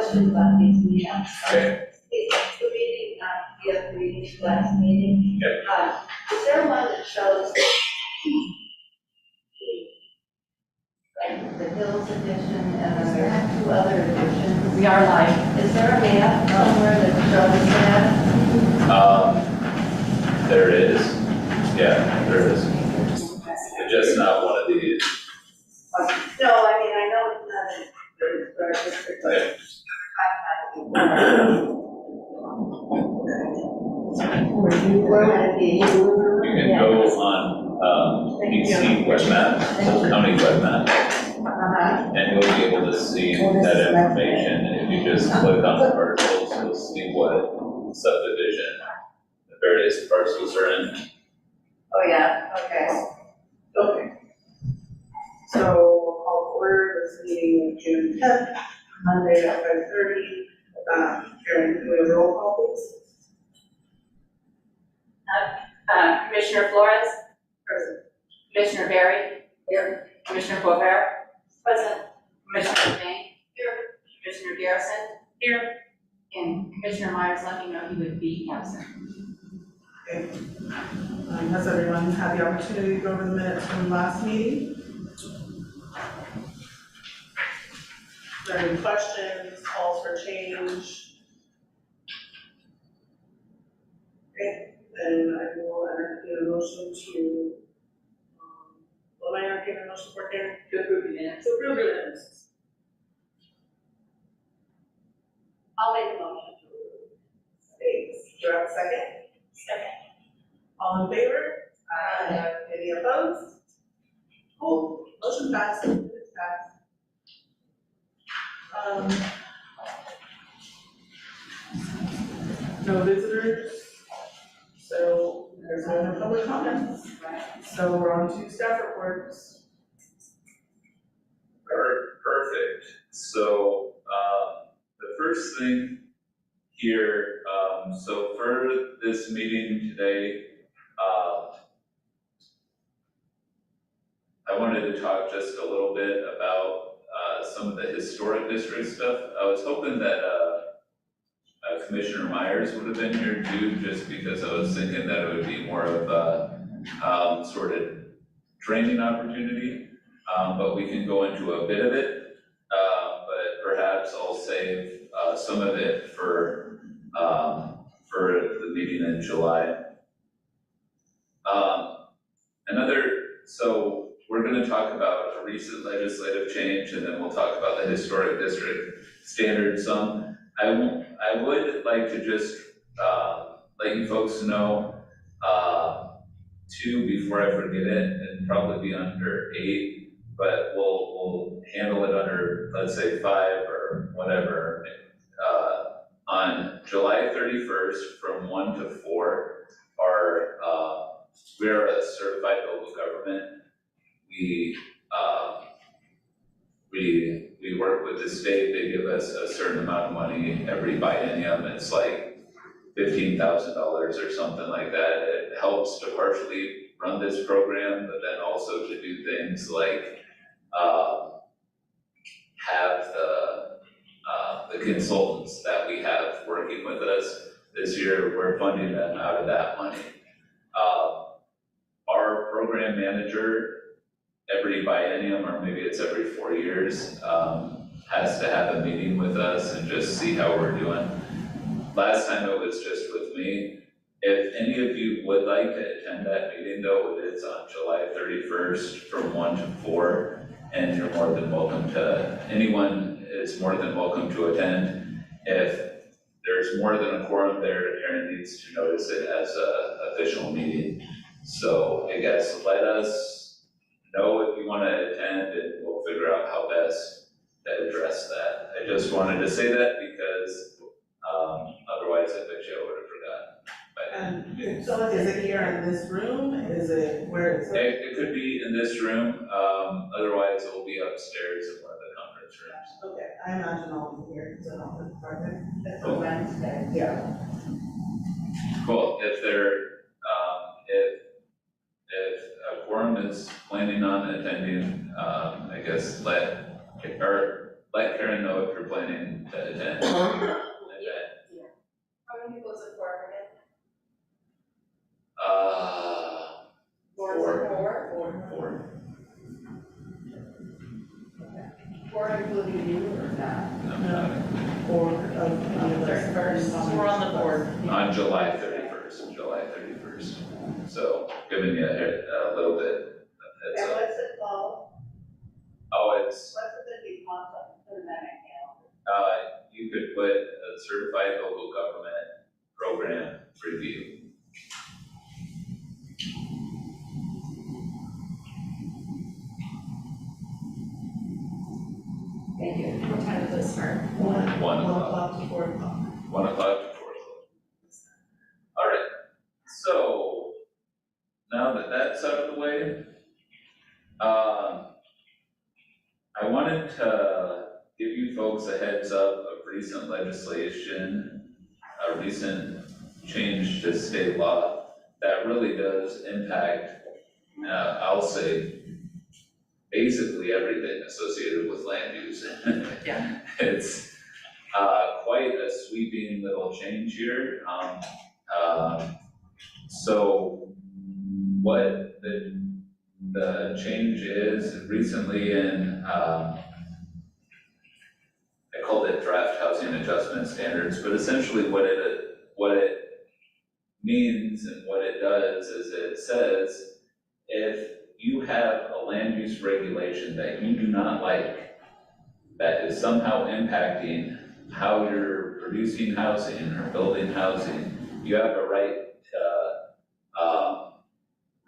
question about these meetings. Okay. It's the meeting, the other meeting, last meeting. Okay. Is there one that shows like the Hills edition and then there are two other editions? We are live. Is there a map somewhere that shows that? There is, yeah, there is. It's just not one of these. No, I mean, I know it's not in the district, but Okay. where would it be? You can go on, PC web map, so county web map, Uh-huh. and you'll be able to see that information. If you just click on the parcels, you'll see what subdivision the various parcels are in. Oh, yeah, okay. Okay. So we'll call to order this meeting of June 10th, Monday at 5:30. Karen, can we have a roll call, please? Commissioner Flores, Present. Commissioner Berry. Here. Commissioner Bover. Present. Commissioner Payne. Here. Commissioner Garrison. Here. And Commissioner Myers let me know he would be absent. Okay. Has everyone had the opportunity to go over the minutes from last meeting? Are there any questions, calls for change? Okay, then I will entertain a motion to, what am I entertaining a motion for, Karen? To approve the minutes. To approve the minutes. I'll make a motion to approve. Thanks. Do I have a second? Second. All in favor? Aye. Any opposed? Cool, motion passed, it's passed. No visitors, so there's no more public comments. So we're on to staff reports. Perfect. So, the first thing here, so for this meeting today, I wanted to talk just a little bit about, some of the historic district stuff. I was hoping that, Commissioner Myers would have been here too, just because I was thinking that it would be more of a, sort of training opportunity. But we can go into a bit of it, but perhaps I'll save, some of it for the meeting in July. So we're gonna talk about a recent legislative change, and then we'll talk about the historic district standards some. I would like to just, let you folks know, two, before I forget it, and probably be under 8, but we'll handle it under, let's say, 5 or whatever. On July 31st, from 1 to 4, we are a certified local government. We work with the state. They give us a certain amount of money every biennium. It's like $15,000 or something like that. It helps to partially run this program, but then also to do things like have the consultants that we have working with us this year. We're funding them out of that money. Our program manager, every biennium, or maybe it's every 4 years, has to have a meeting with us and just see how we're doing. Last time it was just with me. If any of you would like to attend that meeting though, it is on July 31st from 1 to 4, and you're more than welcome to, anyone is more than welcome to attend. If there's more than a quorum there, Aaron needs to notice it as an official meeting. So I guess let us know if you want to attend, and we'll figure out how best to address that. I just wanted to say that because otherwise I bet you I would have forgotten. And so is it here in this room? Is it, where is it? It could be in this room, otherwise it will be upstairs in one of the conference rooms. Okay, I imagine I'll be here, because I don't live far there. It's a Wednesday. Yeah. Cool, if a quorum is planning on attending, I guess let let Karen know if you're planning to attend. Okay. How many people is it for again? Four. Four including you or not? No, Or of the others. We're on the board. on July 31st, So giving you a little bit of heads And up. what's it called? Oh, What's it gonna be called? Put that in you could put a certified local government program review. Thank you. What time does it start? 1 One o'clock. o'clock to 4 o'clock. 1 o'clock to 4 o'clock. All right, so now that that's out of the way, I wanted to give you folks a heads up of recent legislation, a recent change to state law that really does impact, I'll say, basically everything associated with land use. Yeah. It's quite a sweeping little change here. So what the change is recently in, I called it draft housing adjustment standards, but essentially what it means and what it does is it says, if you have a land use regulation that you do not like, that is somehow impacting how you're producing housing or building housing, you have a right to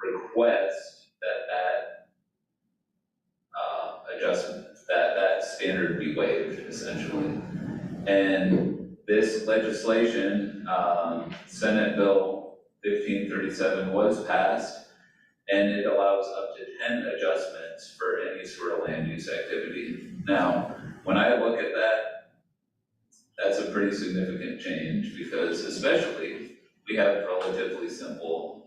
request that adjustment, that standard be waived, essentially. And this legislation, Senate Bill 1537 was passed, and it allows up to 10 adjustments for any sort of land use activity. Now, when I look at that, that's a pretty significant change, because especially we have relatively simple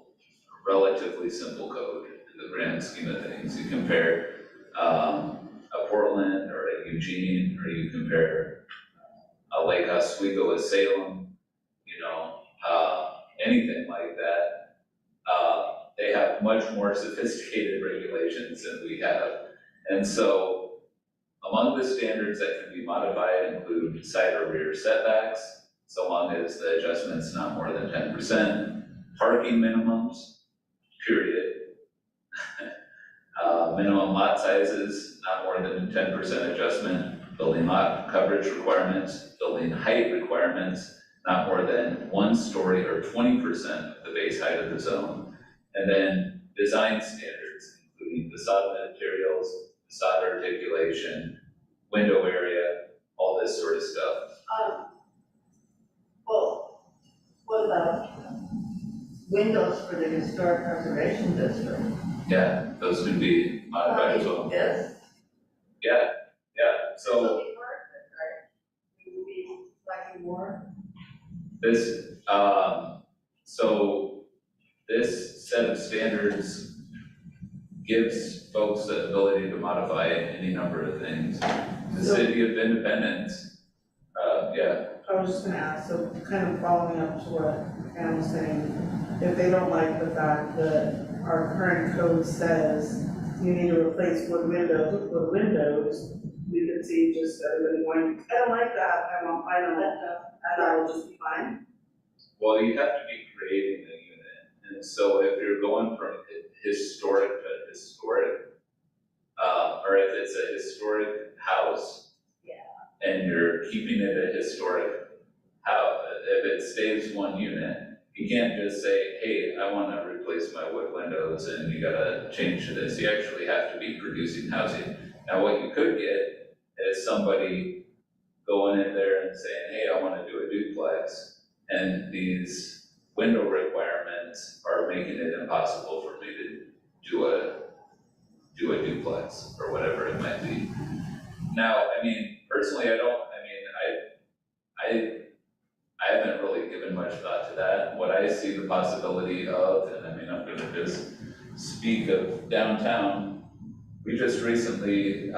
code in the grand scheme of things. You compare a Portland or a Eugene, or you compare a Lake Oswego with Salem, anything like that. They have much more sophisticated regulations than we have. And so among the standards that can be modified include side or rear setbacks, so long as the adjustment's not more than 10%, parking minimums, period. Minimum lot sizes, not more than 10% adjustment, building lot coverage requirements, building height requirements, not more than 1 story or 20% of the base height of the zone. And then design standards, including facade materials, facade articulation, window area, all this sort of stuff. Well, what about windows for the historic preservation district? Yeah, those can be modified as well. This? Yeah, This will so be perfect, right? We will be slightly more. this, so this set of standards gives folks the ability to modify any number of things. The city of Independence, I was just gonna ask, so kind of following up to what Ann was saying, if they don't like the fact that our current code says you need to replace wood windows, we could see just everybody going, I don't like that, I want final, and I will just be fine. well, you have to be creating a unit. And so if you're going from historic to historic, or if it's a historic house, and you're keeping it a historic house, if it stays one unit, you can't just say, hey, I wanna replace my wood windows and you gotta change to this. You actually have to be producing housing. Now, what you could get is somebody going in there and saying, hey, I wanna do a duplex, and these window requirements are making it impossible for me to do a duplex, or whatever it might be. Now, I mean, personally, I haven't really given much thought to that. What I see the possibility of, and I mean, I'm gonna just speak of downtown, we just recently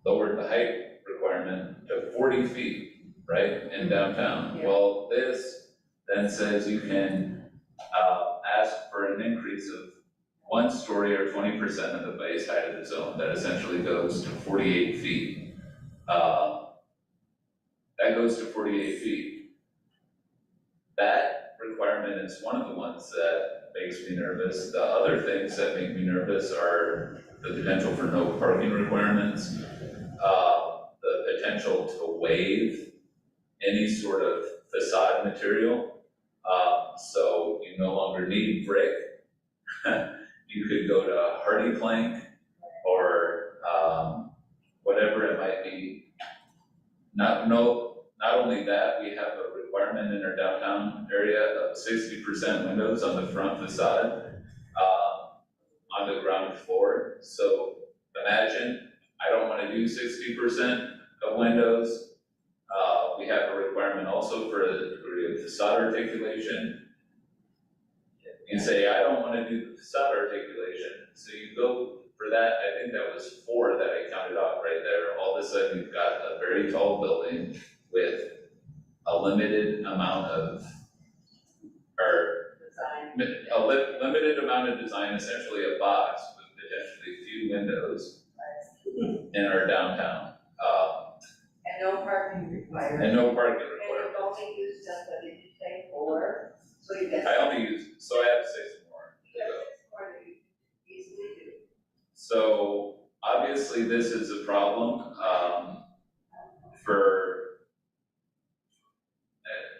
lowered the height requirement requirement to 40 feet, right, in downtown. Yeah. Well, this then says you can, ask for an increase of 1 story or 20% of the base height of the zone, that essentially goes to 48 feet. That goes to 48 feet. That requirement is one of the ones that makes me nervous. The other things that make me nervous are the potential for no parking requirements, the potential to waive any sort of facade material. So you no longer need brick. You could go to hardy plank or whatever it might be. Not only that, we have a requirement in our downtown area of 60% windows on the front facade, on the ground floor. So imagine, I don't wanna do 60% of windows. We have a requirement also for a degree of facade articulation. You say, I don't wanna do the facade articulation, so you go for that. I think that was 4 that I counted off right there. All of a sudden, you've got a very tall building with a limited amount of, or Design. a limited amount of design, essentially a box with potentially few windows in our downtown, And no parking required. and no parking And you've requirements. only used just, what did you say, 4? So you get. I only use, so I have 6 more to Yeah, go. 6 more that you easily do. So obviously, this is a problem, for,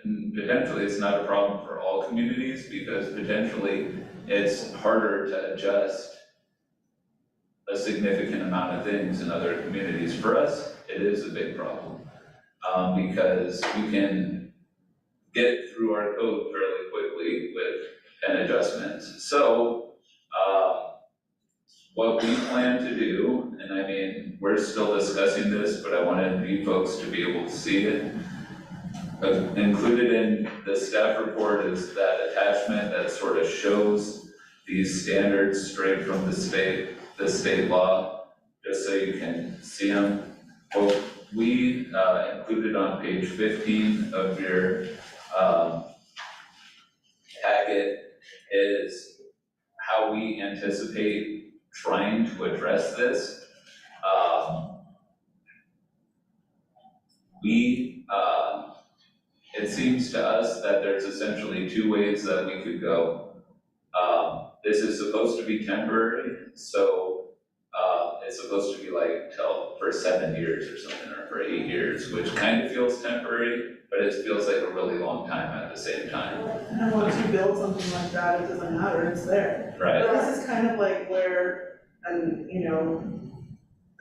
and potentially it's not a problem for all communities, because potentially it's harder to adjust a significant amount of things in other communities. For us, it is a big problem, because we can get through our code fairly quickly with an adjustment. So, what we plan to do, and I mean, we're still discussing this, but I wanted you folks to be able to see it. Included in the staff report is that attachment that sort of shows these standards straight from the state law, just so you can see them. What we included on page 15 of your packet is how we anticipate trying to address this. It seems to us that there's essentially 2 ways that we could go. This is supposed to be temporary, so it's supposed to be like for 7 years or something, or for 8 years, which kind of feels temporary, but it feels like a really long time at the same time, And once you build something like that, it doesn't matter, it's there. right? But this is kind of like where, and you know,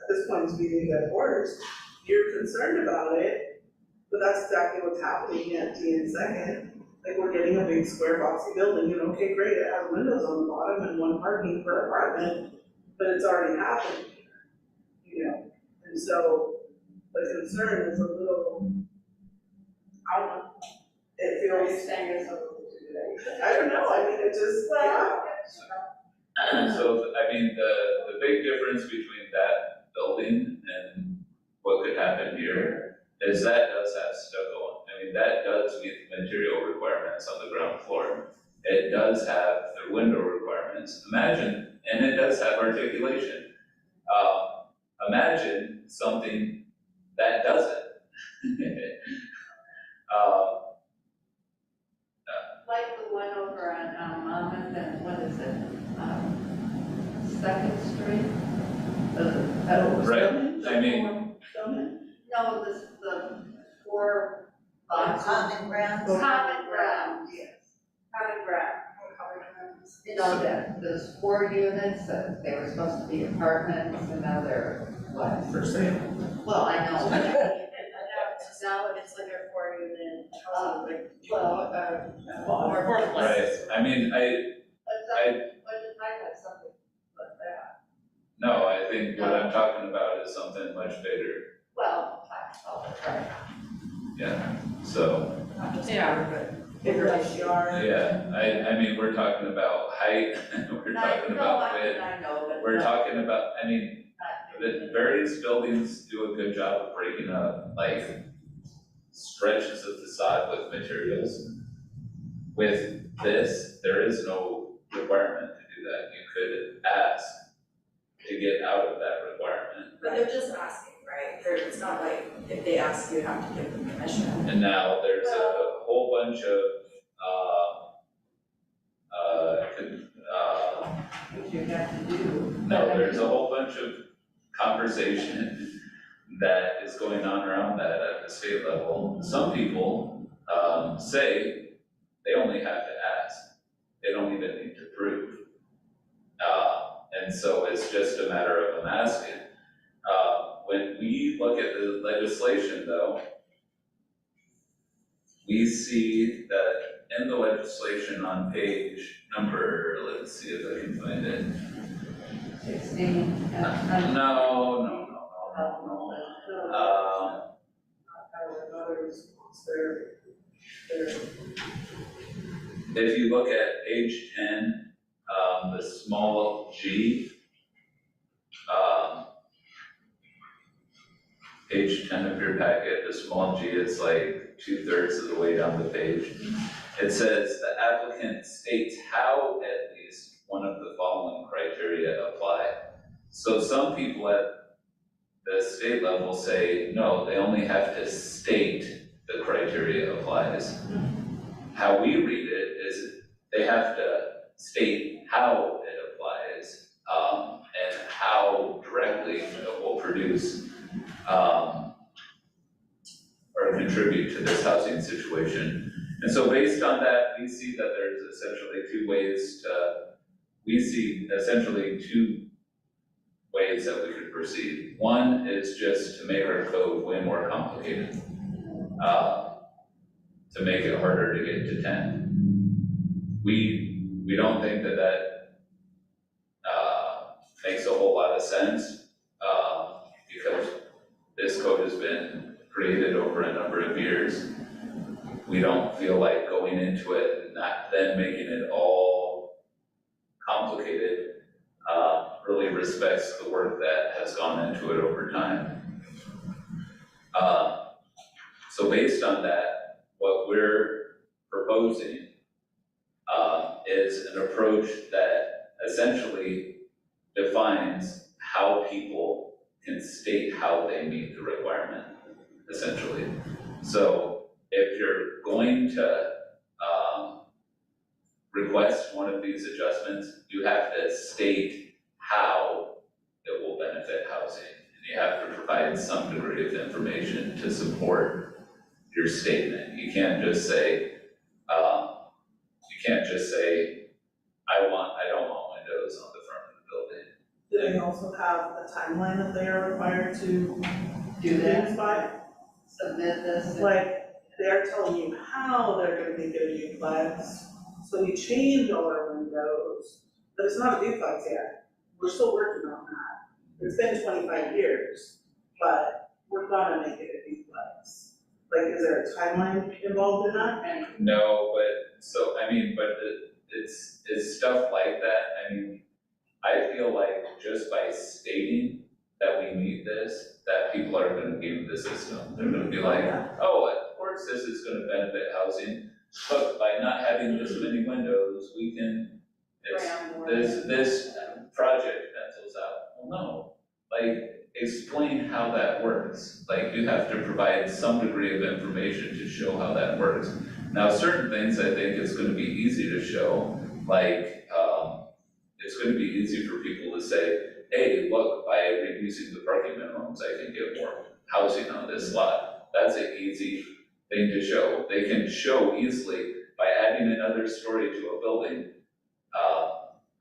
at this point, it's beating a dead horse. You're concerned about it, but that's exactly what's happening at D and Second. Like, we're getting a big square boxy building, and okay, great, it has windows on the bottom and 1 parking per apartment, but it's already happened, you know? And so, the concern is a little, I don't know, it Are you feels, saying it's a little too late? I don't know, I mean, it just, yeah. So, I mean, the big difference between that building and what could happen here is that does have stucco. I mean, that does meet the material requirements on the ground floor. It does have the window requirements. Imagine, and it does have articulation. Imagine something that doesn't. Like the one over on Monmouth and what is it, Second Street? Right, I mean, No, the 4 boxes. Common ground. Common ground, yes. Common ground. You know, that there's 4 units, that they were supposed to be apartments, and now they're what? For sale. Well, I know. Now it's like a 4-unit, Or right, I mean, I But it might have something like that. no, I think what I'm talking about is something much bigger, Well, right. yeah, so, Yeah. Bigger yard. yeah, I mean, we're talking about height, we're talking about width, I know, but. we're talking about, I mean, the various buildings do a good job of breaking up, like, stretches of facade with materials. With this, there is no requirement to do that, you could ask to get out of that requirement. But they're just asking, right? It's not like if they ask, you have to give them permission. And now there's a whole bunch of, What you have to do. no, there's a whole bunch of conversation that is going on around that at the state level. Some people, say they only have to ask, they don't even need to prove. And so it's just a matter of them asking. When we look at the legislation though, we see that in the legislation on page number, let's see if I can find it. 16. No. If you look at page 10, the small g, page 10 of your packet, the small g is like 2/3 of the way down the page. It says the applicant states how at least one of the following criteria apply. So some people at the state level say, no, they only have to state the criteria applies. How we read it is they have to state how it applies, and how directly it will produce, or contribute to this housing situation. And so based on that, we see that there's essentially two ways that we could proceed. One is just to make our code way more complicated, to make it harder to get to 10. We don't think that makes a whole lot of sense, because this code has been created over a number of years. We don't feel like going into it and then making it all complicated really respects the work that has gone into it over time. So based on that, what we're proposing is an approach that essentially defines how people can state how they meet the requirement, essentially. So if you're going to request one of these adjustments, you have to state how it will benefit housing. And you have to provide some degree of information to support your statement. You can't just say, I don't want windows on the front of the building. Do they also have a timeline that they are required to Do that, use by? submit this. Like, they're telling you how they're gonna make it a duplex, so we change all our windows, but it's not a duplex yet. We're still working on that. It's been 25 years, but we're gonna make it a duplex. Like, is there a timeline involved in that? No, it's stuff like that. I mean, I feel like just by stating that we need this, that people are gonna game the system. They're gonna be like, oh, of course this is gonna benefit housing. Look, by not having this many windows, we can, this project pencils out. Well, no, like, explain how that works. Like, you have to provide some degree of information to show how that works. Now, certain things I think it's gonna be easy to show, like, it's gonna be easy for people to say, hey, look, by reducing the parking minimums, I can get more housing on this lot. That's an easy thing to show. They can show easily by adding another story to a building,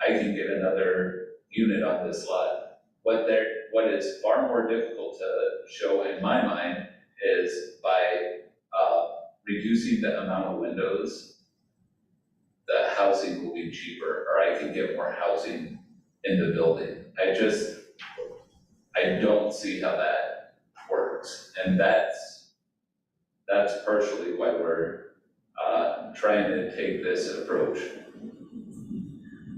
I can get another unit on this lot. What is far more difficult to show in my mind is by reducing the amount of windows, the housing will be cheaper, or I can get more housing in the building. I don't see how that works, and that's partially why we're trying to take this approach.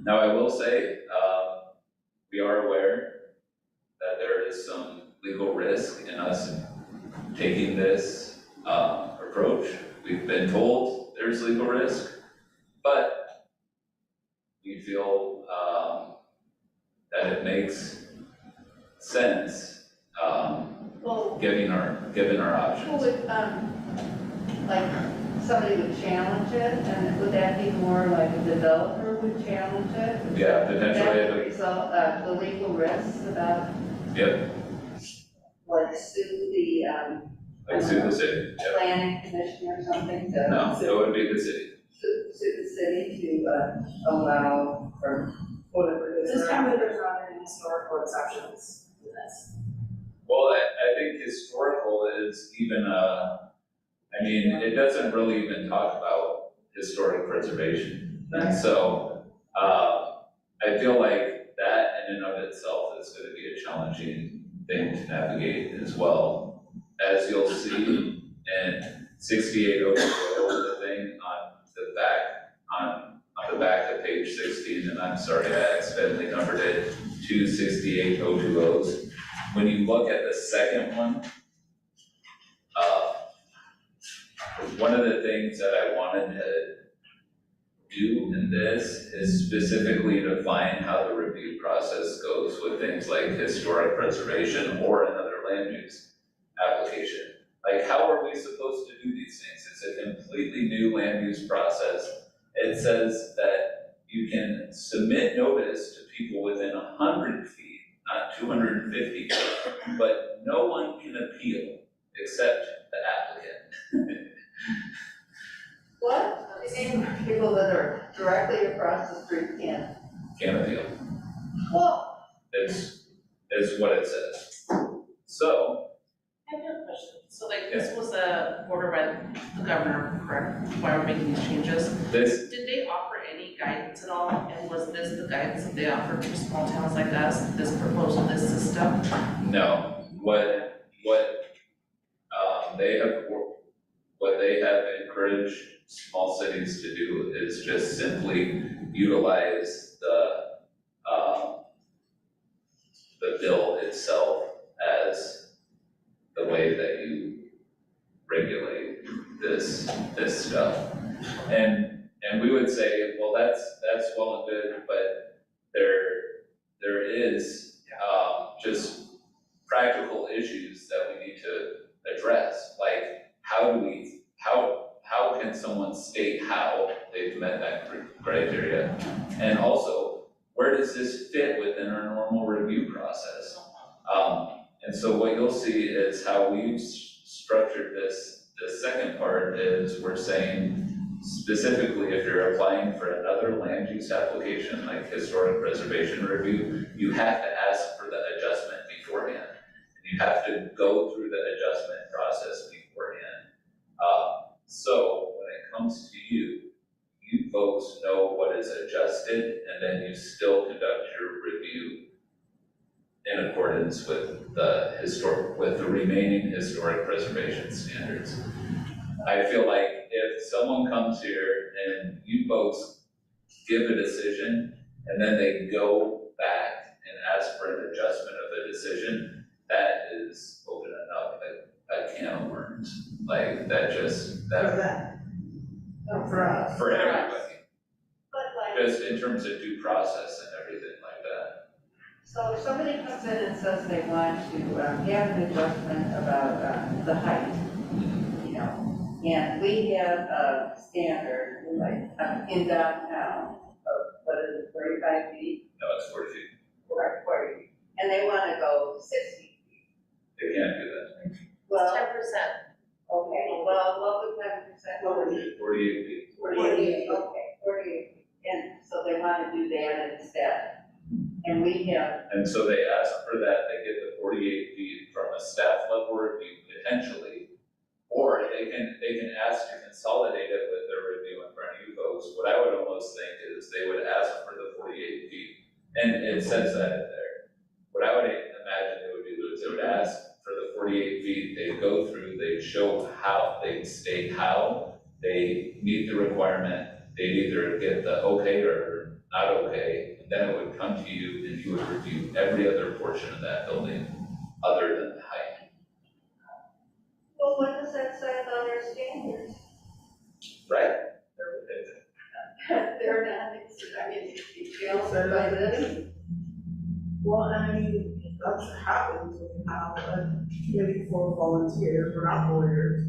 Now, I will say, we are aware that there is some legal risk in us taking this approach. We've been told there's legal risk, but we feel that it makes sense, Well, given our options. who would, like, somebody would challenge it, and would that be more like a developer would challenge it? Yeah, potentially, That it would would- result, the legal risks about, Yep, like, sue the, like sue the city, yep. planning commission or something to. No, it would be the city. Sue the city to, allow, or whatever it is. Just tell me there's not any historical exceptions to this. Well, I think historical is even I mean, it doesn't really even talk about historic preservation. And so, I feel like that in and of itself is gonna be a challenging thing to navigate as well. As you'll see in 6802, the thing on the back of page 16, and I'm sorry, I accidentally numbered it, 26802Os. When you look at the second one of the things that I wanted to do in this is specifically define how the review process goes with things like historic preservation or another land use application. Like, how are we supposed to do these things? It's a completely new land use process. It says that you can submit notice to people within 100 feet, not 250 feet, but no one can appeal except the applicant. What? People that are directly across the street can't. Can't appeal. Well, Is what it says. So, I have a question. So like this was a order by the governor, correct? Why we're making these changes? this, Did they offer any guidance at all? And was this the guidance that they offered for small towns like us, this proposal, this system? no, what they have encouraged small cities to do is just simply utilize the bill itself as the way that you regulate this stuff. And we would say, well, that's well and good, but there is just practical issues that we need to address, like how can someone state how they've met that criteria? And also, where does this fit within our normal review process? And so what you'll see is how we've structured this, the second part is we're saying specifically if you're applying for another land use application, like historic preservation review, you have to ask for the adjustment beforehand. And you have to go through the adjustment process beforehand. So when it comes to you folks know what is adjusted, and then you still conduct your review in accordance with the remaining historic preservation standards. I feel like if someone comes here and you folks give a decision, and then they go back and ask for an adjustment of the decision, that is opening up a can of worms. Like, For us. for everybody, but like, just in terms of due process and everything like that. so if somebody comes in and says they want to, have an adjustment about, the height, you know, and we have a standard, like, in downtown, of, what is it, 45 feet? No, it's 40 feet. Or 40, and they wanna go 60 feet. They can't do that. Well, 10%. okay, well, what would 10% be? 48 feet. 48, okay, 48, and so they wanna do that instead. And we have, And so they ask for that, they get the 48 feet from a staff level review potentially, or they can ask to consolidate it with their review in front of you folks. What I would almost think is they would ask for the 48 feet, and it says that in there. What I would imagine they would do is they would ask for the 48 feet, they'd go through, they'd show how, they'd state how they meet the requirement, they'd either get the okay or not okay, and then it would come to you and you would review every other portion of that building, other than the height. Well, what does that say about our standards? Right. They're not, I mean, you feel So by this. Well, I mean, that's what happens when you have a committee full of volunteers, we're not lawyers,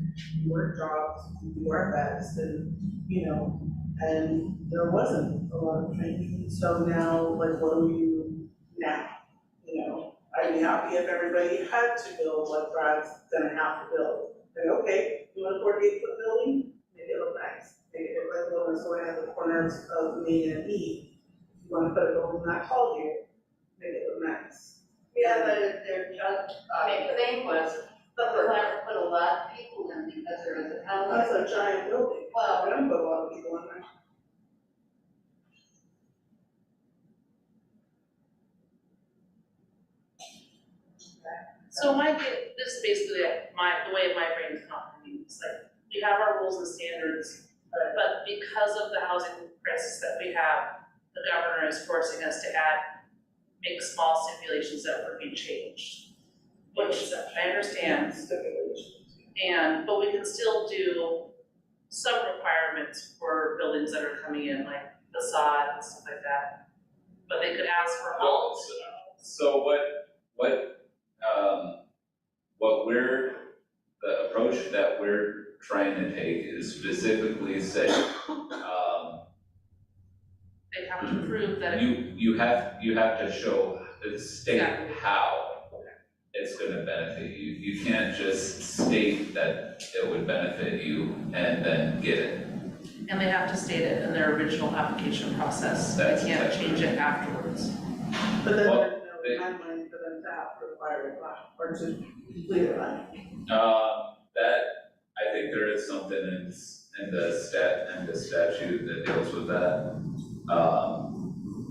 we work jobs, we do our best, and, you know, and there wasn't a lot of training, so now, like, what do we do now? You know, I'd be happy if everybody had to build what Brad's gonna have to build. Like, okay, you want a 48-foot building? Make it look nice, make it look like the one that's going at the corners of Main and E. If you wanna put a building that tall here, make it look nice. Yeah, but if they're just, I mean, the thing was, but we're gonna put a lot of people in because there is a house. That's a giant building. Well, I don't put a lot of people in there. So this is basically the way my brain is functioning, it's like, we have our rules and standards, but because of the housing crisis that we have, the governor is forcing us to make small stipulations that would be changed. Which I understand, Stipulations. but we can still do some requirements for buildings that are coming in, like facade and stuff like that. But they could ask for all. So the approach that we're trying to take is specifically say, They have to prove that you have to state Exactly. how it's gonna benefit you. You can't just state that it would benefit you and then get it. and they have to state it in their original application process. They That's can't exactly change it afterwards. But then Well, there's no timeline for them to have to require it back, or to complete it back. I think there is something in the statute that deals with that.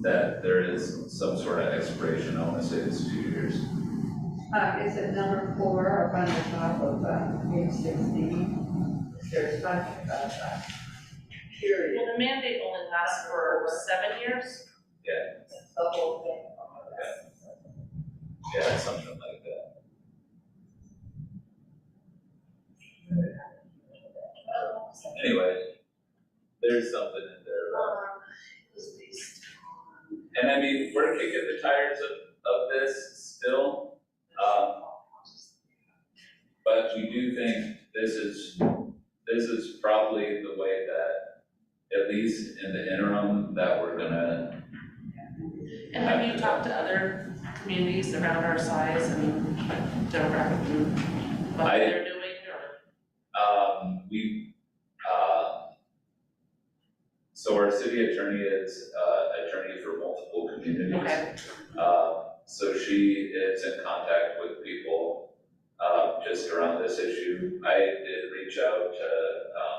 That there is some sort of expiration, I wanna say it's 2 years. Is it number 4 up on the top of page 16? There's talking about that. Period. Well, the mandate only lasts for 7 years. The whole thing. Yeah, something like that. Anyway, there's something in there. And I mean, we're kicking the tires of this still. But we do think this is probably the way that, at least in the interim, that we're gonna. And have you talked to other communities around our size and demographic group, what I- they're doing, or? So our city attorney is, attorney for multiple communities. Okay. So she is in contact with people, just around this issue. I did reach out to,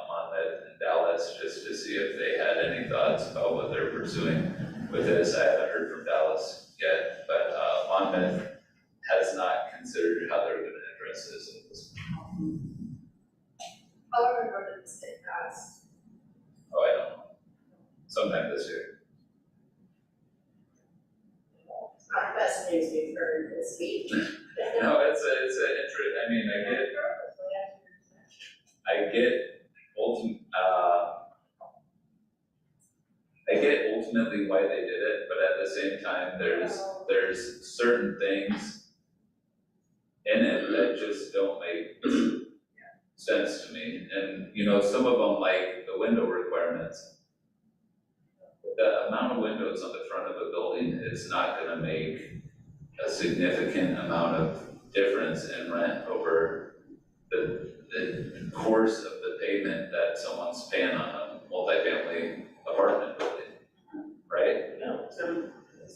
Monmouth and Dallas just to see if they had any thoughts about what they're pursuing with this. I haven't heard from Dallas yet, but, Monmouth has not considered how they're gonna address this at this point. However, go to the state pass. Oh, I don't know. Sometime this year. It's not best news we've heard this week. No, it's a I mean, I get ultimately why they did it, but at the same time, there's certain things in it that just don't make sense to me. And, you know, some of them, like the window requirements, the amount of windows on the front of a building is not gonna make a significant amount of difference in rent over the course of the payment that someone's paying on a multifamily apartment building, right? No, it's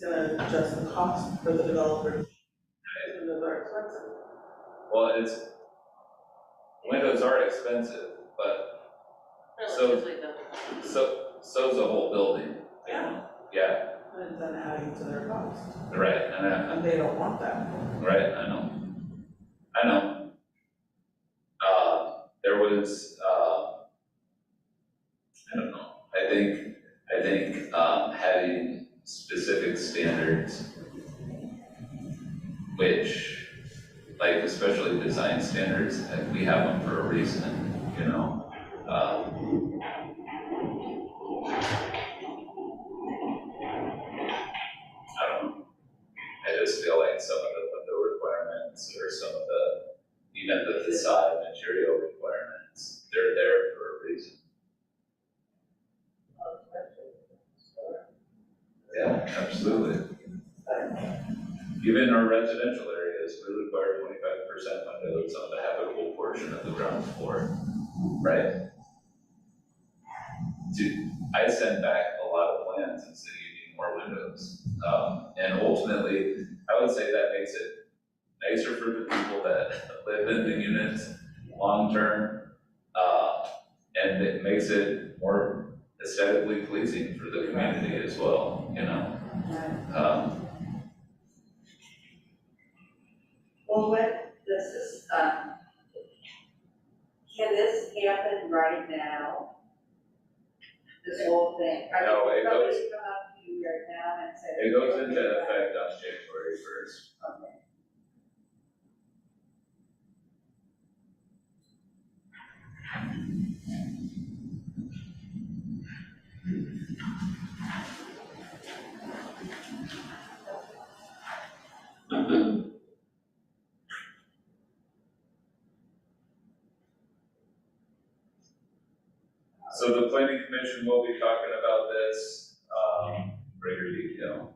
gonna adjust the cost for the developer. Even though they're expensive. Well, windows are expensive, but Relatively though. so's the whole building. Yeah. Yeah, And then adding to their cost, right, and they don't want that. right, I know. There was, I don't know, I think, having specific standards which, like, especially design standards, we have them for a reason, you know? I don't know. I just feel like some of the window requirements or some of the, even the facade material requirements, they're there for a reason. Yeah, absolutely. Even our residential areas, we require 25% windows on the habitable portion of the ground floor, right? I send back a lot of plans and say you need more windows. And ultimately, I would say that makes it nicer for the people that live in the units long-term. And it makes it more aesthetically pleasing for the community as well, you know? Well, this is, can this happen right now? This whole thing? I mean, No, it somebody goes- come up to you right now and say. It goes into effect on January 1st. Okay. So the planning commission will be talking about this, greater detail.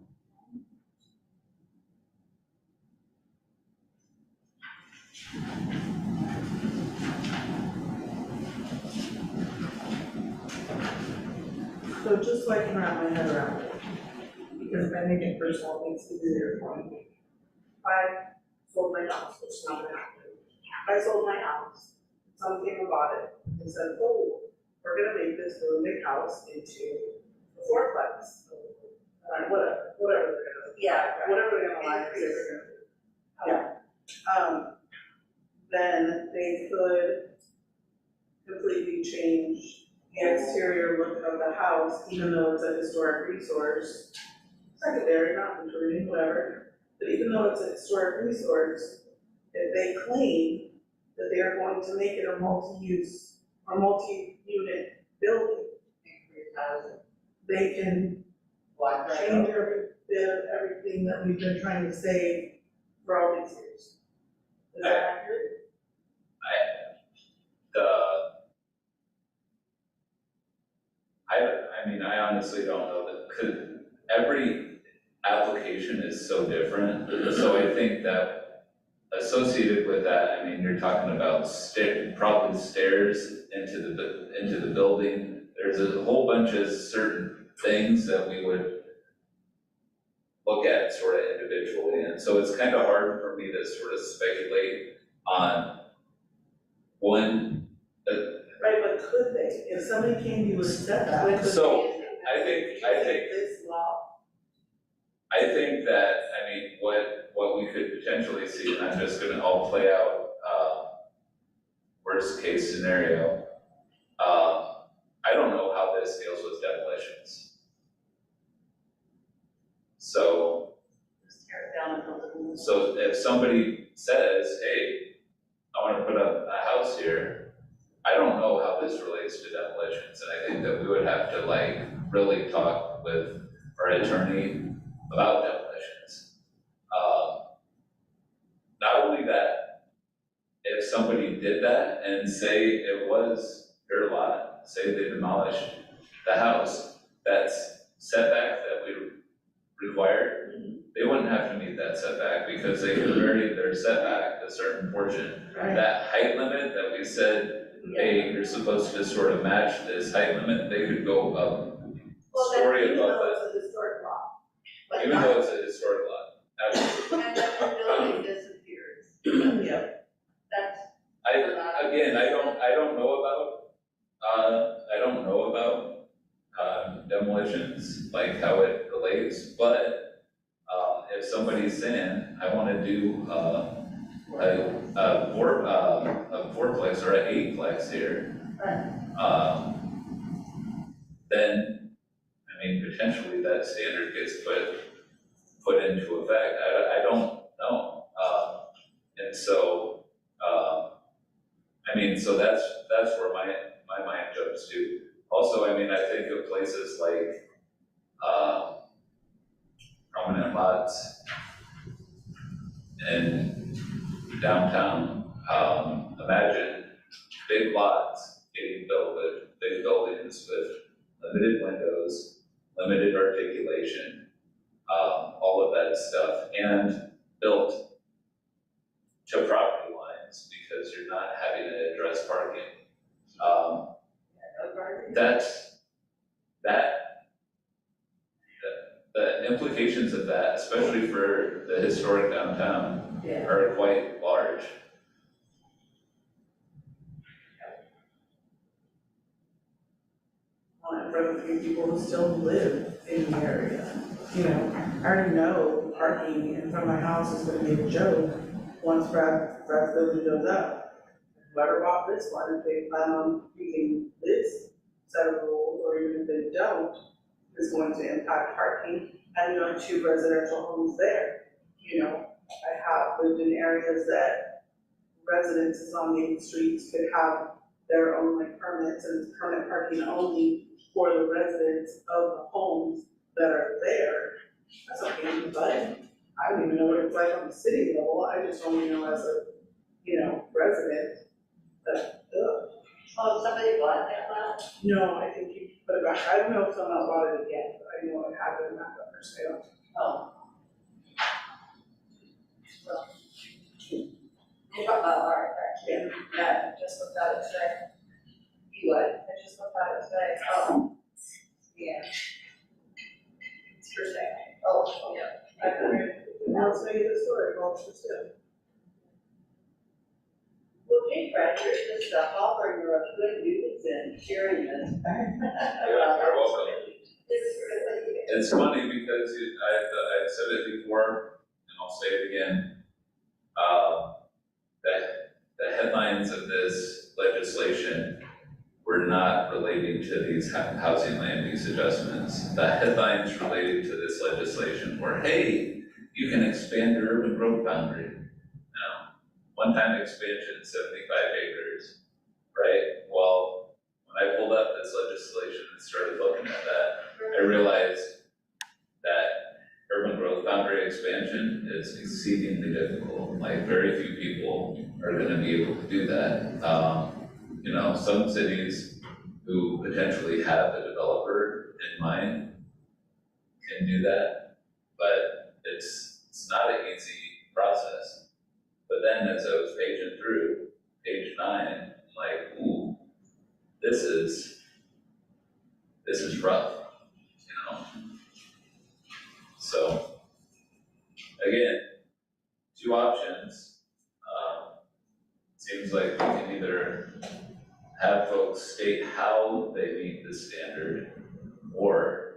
So just so I can wrap my head around it, because I think it personal needs to be there for me. I sold my house, which is not gonna happen. I sold my house, someone came and bought it and said, oh, we're gonna make this really big house into a fourplex. Whatever they're gonna, Yeah, right. whatever they're gonna lie, they're gonna do. Then they could completely change the exterior look of the house, even though it's a historic resource. Secondary, not including, whatever, but even though it's a historic resource, if they claim that they are going to make it a multi-use or multi-unit building, they can change every bit of everything that we've been trying to say for all these years. Is that accurate? I mean, I honestly don't know that, because every application is so different. So I think that associated with that, I mean, you're talking about probably stairs into the building. There's a whole bunch of certain things that we would look at sort of individually. And so it's kind of hard for me to sort of speculate on one. Right, but could they, if somebody came to you and said that, could they? So, I think This law, I think that, I mean, what we could potentially see, and I'm just gonna all play out, worst case scenario. I don't know how this deals with demolitions. So if somebody says, hey, I wanna put up a house here, I don't know how this relates to demolitions, and I think that we would have to like really talk with our attorney about demolitions. Not only that, if somebody did that and say it was their lot, say they demolished the house, that's setback that we required, they wouldn't have to meet that setback because they could vary their setback a certain portion. right? That height limit that we said, hey, you're supposed to sort of match this height limit, they could go up story above that, It's a historic law. even though it's a historic lot. Absolutely. And then the building disappears. Yeah. That's, Again, I don't know about demolitions, like how it relates, but, if somebody's saying, I wanna do, a fourplex or an eightplex here. Then, I mean, potentially that standard gets put into effect, I don't know. And so, I mean, so that's where my mind jumps to. Also, I mean, I think of places like, prominent lots in downtown. Imagine big lots getting built with big buildings with limited windows, limited articulation, all of that stuff, and built to property lines because you're not having to address parking. The implications of that, especially for the historic downtown, Yeah. are quite large. For the few people who still live in the area. You know, I already know parking in front of my house is gonna be a joke once Brad's building goes up. Whoever bought this one, if they plan on using this set of rules, or even if they don't, is going to impact parking. And there are 2 residential homes there. You know, I have lived in areas that residences on main streets could have their own like permits, and it's permit parking only for the residents of the homes that are there. That's a pain in the butt. I don't even know what it's like on the city level, I just only know as a, you know, resident, that, Oh, somebody bought that lot? no, I think you put it back, I don't know if someone bought it again, but I know it had been back up for sale. Oh, You're talking about art, actually. Yeah, just looked at it today. you what? I just looked at it today. Oh, yeah. It's for sale. Oh, Yeah. I figured. Now let's make it a story, well, it's for sale. well, gee, Brad, you're just offering her a good news and sharing this. You're welcome. It's really, It's funny because I've said it before, and I'll say it again. That the headlines of this legislation were not relating to these housing land use adjustments. The headlines related to this legislation were, hey, you can expand your urban growth boundary. Now, one-time expansion, 75 acres, right? Well, when I pulled up this legislation and started looking at that, I realized that urban growth boundary expansion is exceedingly difficult. Like, very few people are gonna be able to do that. You know, some cities who potentially have a developer in mind can do that, but it's not an easy process. But then as I was paging through, page 9, I'm like, ooh, this is rough, you know? So, again, 2 options. Seems like we can either have folks state how they meet the standard, or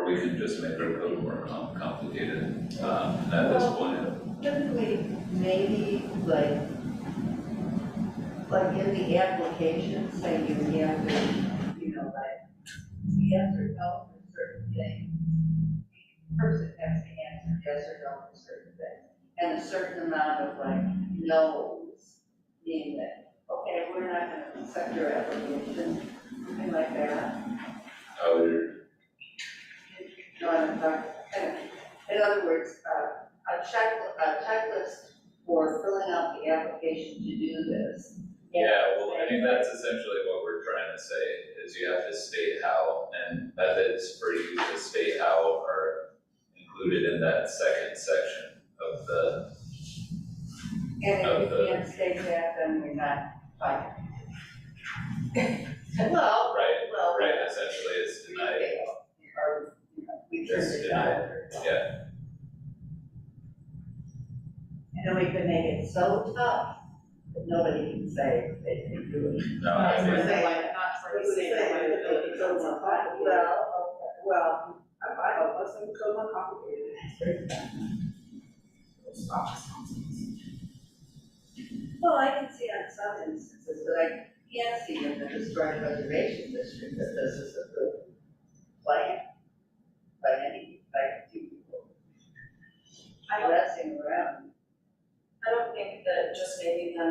we can just make our code more complicated, at this point. couldn't we maybe like in the application, say you have to, you know, like, yes or no for certain things. The person has to answer yes or no for certain things, and a certain amount of like no's, meaning that, okay, we're not gonna accept your application, something like that. Oh, You know what I'm talking about? In other words, a checklist for filling out the application to do this. yeah, well, I mean, that's essentially what we're trying to say, is you have to state how, and methods for you to state how are included in that second section of the, And if you can't state that, then we're not fine. Well, right, essentially it's denied. Or, you know, we turn Just it denied. down. Yeah. And then we can make it so tough that nobody can say they can do it. No, I mean, Not for the sake of liability. Well, I'm fine, let's make the code more complicated. Well, I can see on some instances, but I can't see in the historic preservation district that this is a good plan by few people. Well, that seems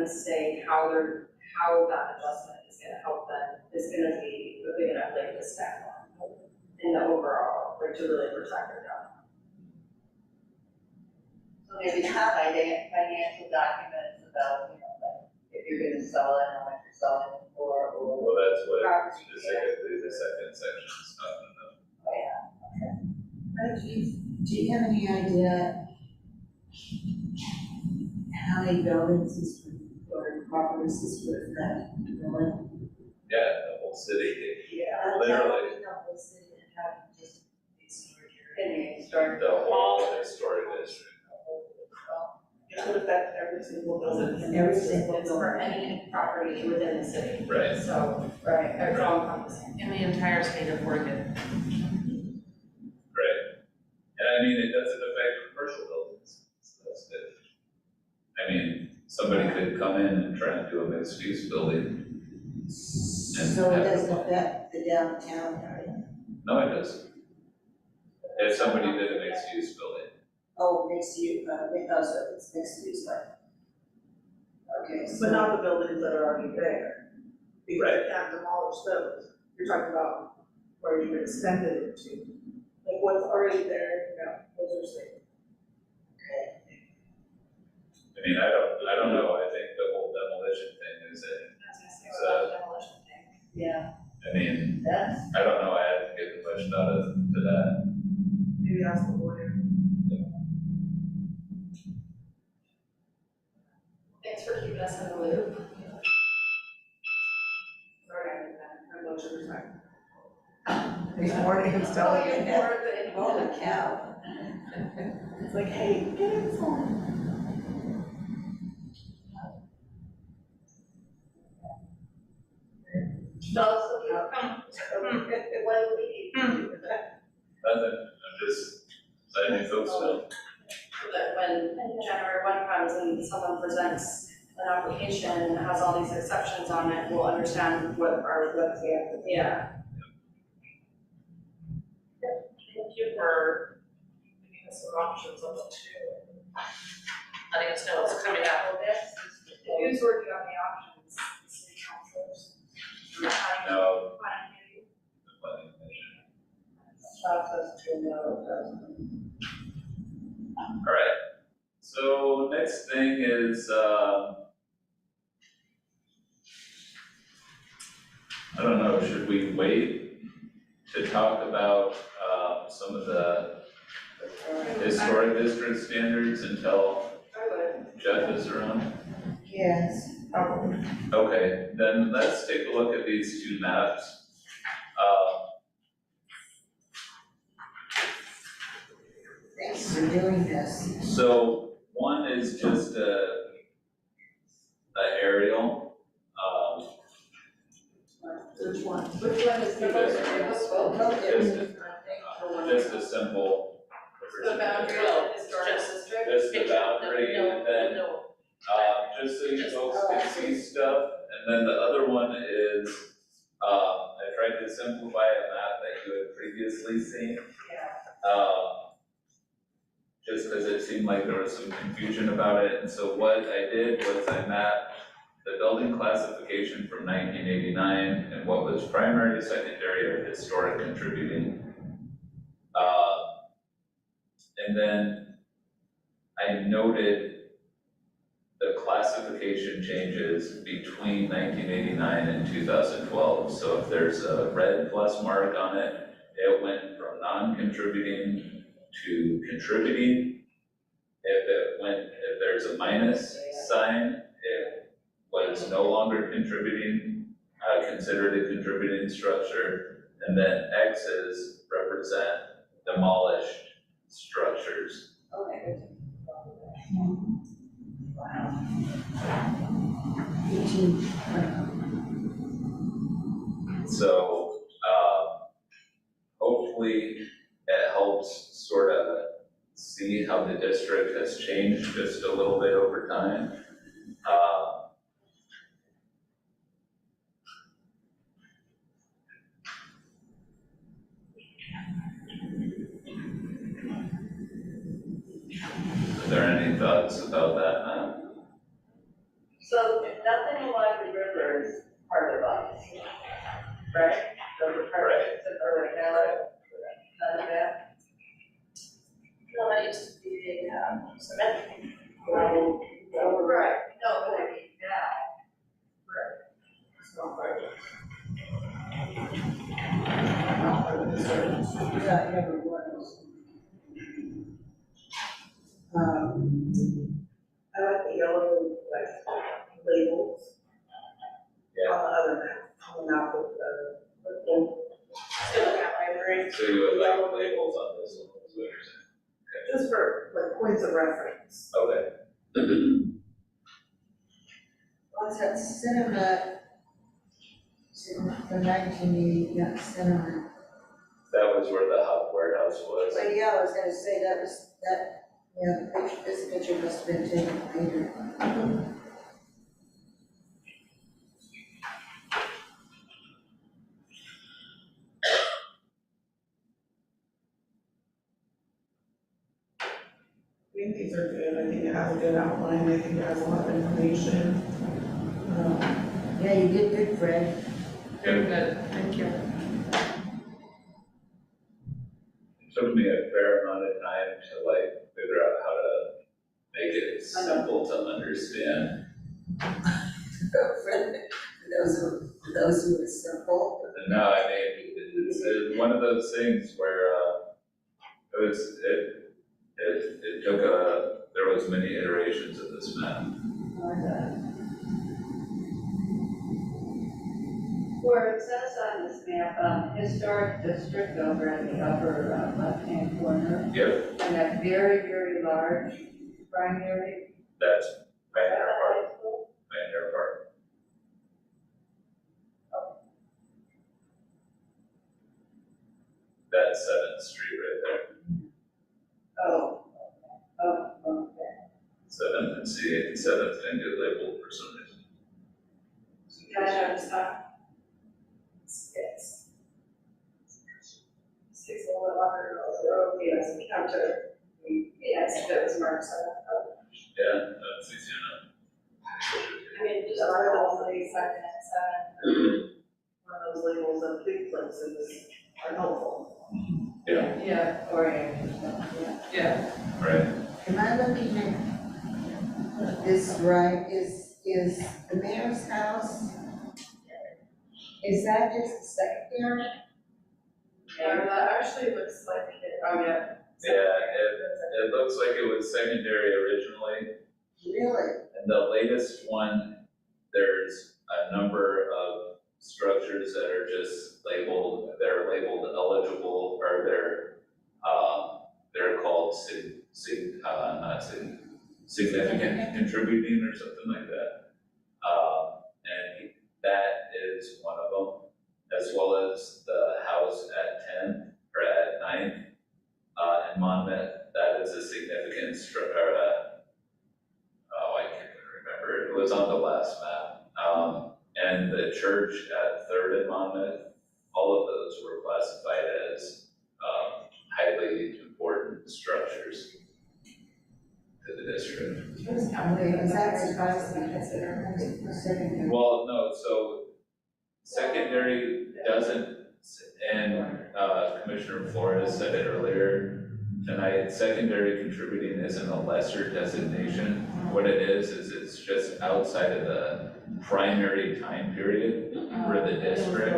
say how that adjustment is gonna help them is gonna be a big enough leg to stand on in the overall, like to really protect their downtown. So maybe some financial documents about, like, if you're gonna sell it, how much you're selling it for, or. Well, that's what Property tax. specifically the second section is talking about. Oh, yeah. Do you have any idea how many buildings this would, or properties this would affect? Yeah, the whole city, Yeah. literally, The whole city and having just a storage In area. the historic. the whole historic district. It could affect every single building. in the Every city. single It's for any property within the city. Right. So, Right. it's all encompassing. In the entire state of Oregon. Right. And I mean, it doesn't affect commercial buildings, so that's good. I mean, somebody could come in and try and do a mixed use building. So it doesn't affect the downtown area? No, it doesn't. If somebody did a mixed use building, Oh, mixed use, because of it's mixed use, like. Okay, so. But not the buildings that are already there. Because Right. you can't demolish those. You're talking about where you extended it to. Like what's already there, those are safe. I mean, I don't know, I think the whole demolition thing is it, That's the demolition thing. Yeah, I mean, that's, I don't know, I haven't given much thought to that. Maybe ask the lawyer. Thanks for keeping us in the loop. Sorry, I'm not sure time. These mornings telling you. Holy cow. It's like, hey, get inside. so what do we need? Nothing, I'm just letting you folks know. That when January 1 comes and someone presents an application and has all these exceptions on it, we'll understand what the, yeah. Thank you for giving us some options on the two. Letting us know what's coming up. Who's working on the options? The city councilors? The planning- No, planning committee? the planning commission. Process to know, All right, so next thing is, I don't know, should we wait to talk about, some of the historic district standards until I would. Jeff is around? Yes. Probably. Okay, then let's take a look at these two maps. Thanks for doing this. So one is just a aerial, Which one? Which one is the just a simple. The boundary of the historical district? Just the boundary and then, No, just so you folks can see stuff, and then the other one is, I tried to simplify a map that you had previously seen. Just because it seemed like there was some confusion about it, and so what I did was I mapped the building classification from 1989 and what was primary, secondary, or historic contributing. And then I noted the classification changes between 1989 and 2012. So if there's a red plus mark on it, it went from non-contributing to contributing. If there's a minus sign, it was no longer contributing, considered a contributing structure. And then X's represent demolished structures. Okay. So, hopefully it helps sort of see how the district has changed just a little bit over time. Are there any thoughts about that map? So Yeah, every one of those. I like the yellow, like, labels. Yeah. On the other map, on the map with the, Still looking at library. So you would like labels on this one, is what you're saying? just for like points of reference. Okay. What's that cinema? The 1980, yeah, cinema. That was where the warehouse was. Well, yeah, I was gonna say that was, yeah, the picture, this picture must have been taken later. I think these are good, I think it has a good outline, I think it has a lot of information. Yeah, you did good, Fred. Very good, thank you. It took me a fair amount of time to like figure out how to make it simple to understand. For those who are simple. No, I mean, it's one of those things where, it took there was many iterations of this map. Where it says on this map, historic district over in the upper left-hand corner, Yep, and that very, very large primary. that's Pioneer Park, Pioneer Park. That's 7th Street right there. Oh, okay. 7th and C8, 7th didn't get labeled for some reason. Yeah, I noticed that. It's takes a little bit longer to go through the road, as we counter. Yeah, it's if it was marked, so. Yeah, that's easy enough. I mean, just our whole thing, second and seven. One of those labels of big places are helpful. Yeah, Yeah, oriented stuff, yeah. Yeah, right. Am I looking at this right, is the mayor's house? Is that just secondary? Yeah, that actually looks like it, oh yeah. Yeah, it looks like it was secondary originally, Really? and the latest one, there's a number of structures that are just labeled, they're labeled eligible, or they're called significant contributing or something like that. And that is one of them, as well as the house at 10th or at 9th, in Monmouth, that is a significant I can't remember, it was on the last map. And the church at 3rd and Monmouth, all of those were classified as, highly important structures to the district. Is that secondary? Well, no, so secondary doesn't, and Commissioner Flores said it earlier tonight, secondary contributing isn't a lesser designation. What it is it's just outside of the primary time period for the district.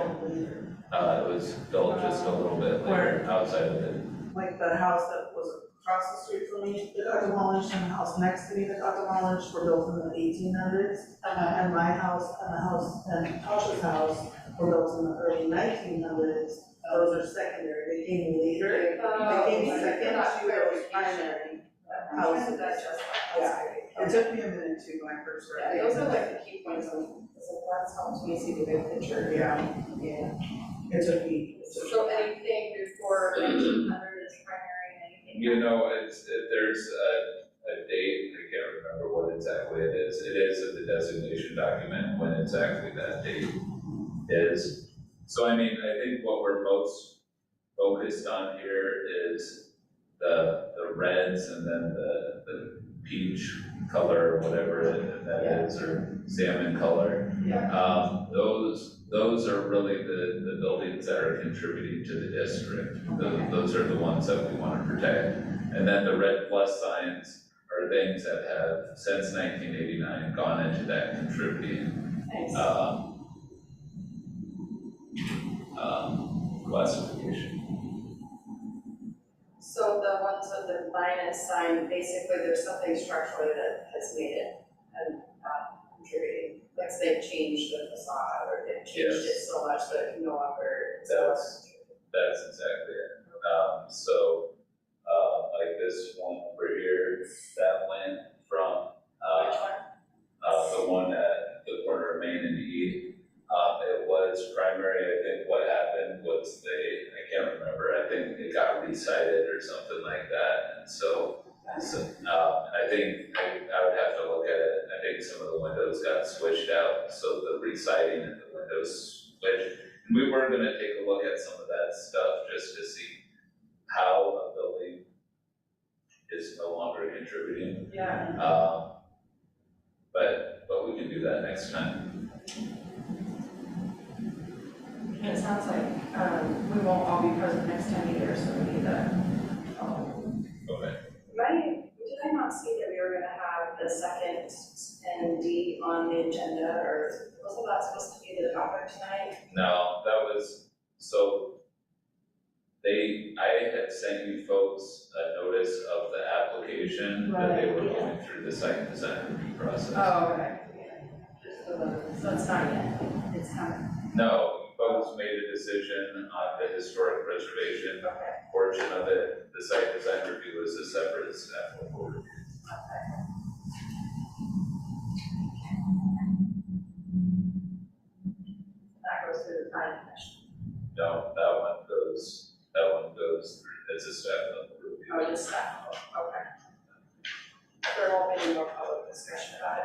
It was built just a little bit later, outside of it. Like the house that was across the street from me, that got demolished, and the house next to me that got demolished were built in the 1800s. And my house and the house and Tasha's house were built in the early 1900s. Those are secondary, they came later, they came second to those primary houses. That's just. Yeah, it took me a minute too when I first read it. Those are like the key points of, that's helped me see the big picture. Yeah, it took me. So anything before 1900 is primary and anything. You know, there's a date, I can't remember what exactly it is. It is in the designation document when exactly that date is. So I mean, I think what we're most focused on here is the reds and then the peach color, or whatever that is, or salmon color. Yeah. Those are really the buildings that are contributing to the district. Those are the ones that we want to protect. And then the red plus signs are things that have, since 1989, gone into that contributing Nice. classification. the ones with the minus sign, basically there's something structurally that has made it and not contributing. Like they've changed the facade or they've changed it so much that it can no longer. That's exactly it. Like this one over here, that went from, Which one? the one at the corner of Main and E. It was primary, I think what happened was I can't remember, I think it got recited or something like that, and I think, I would have to look at it, I think some of the windows got switched out, so the reciting and the windows switched. And we were gonna take a look at some of that stuff just to see how a building is no longer contributing. Yeah. But we can do that next time. And it sounds like, we won't all be present next time either, so we need to. Okay. Did I not see that we were gonna have the second ND on the agenda, or wasn't that supposed to be the topic tonight? No, that was, I had sent you folks a notice of the application that they were going through the site design review process. Oh, okay. So it's not yet, it's coming. No, you folks made a decision on the historic preservation portion of it. The site design review is a separate staff report. That goes through the planning commission. No, that one goes through, it's a staff level review. Oh, just that, okay. There won't be any more public discussion about it.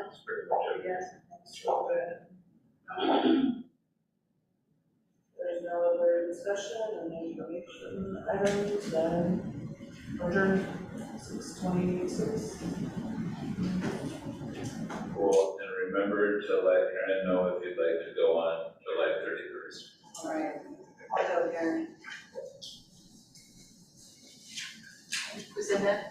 It's pretty much it. There's no other discussion and information items, then adjourn 6:26. Cool, and remember to let Karen know if you'd like to go on July 31st. All right, I'll go here. Who's in it?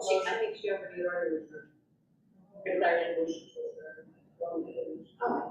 I think she already ordered. Because I didn't. Oh,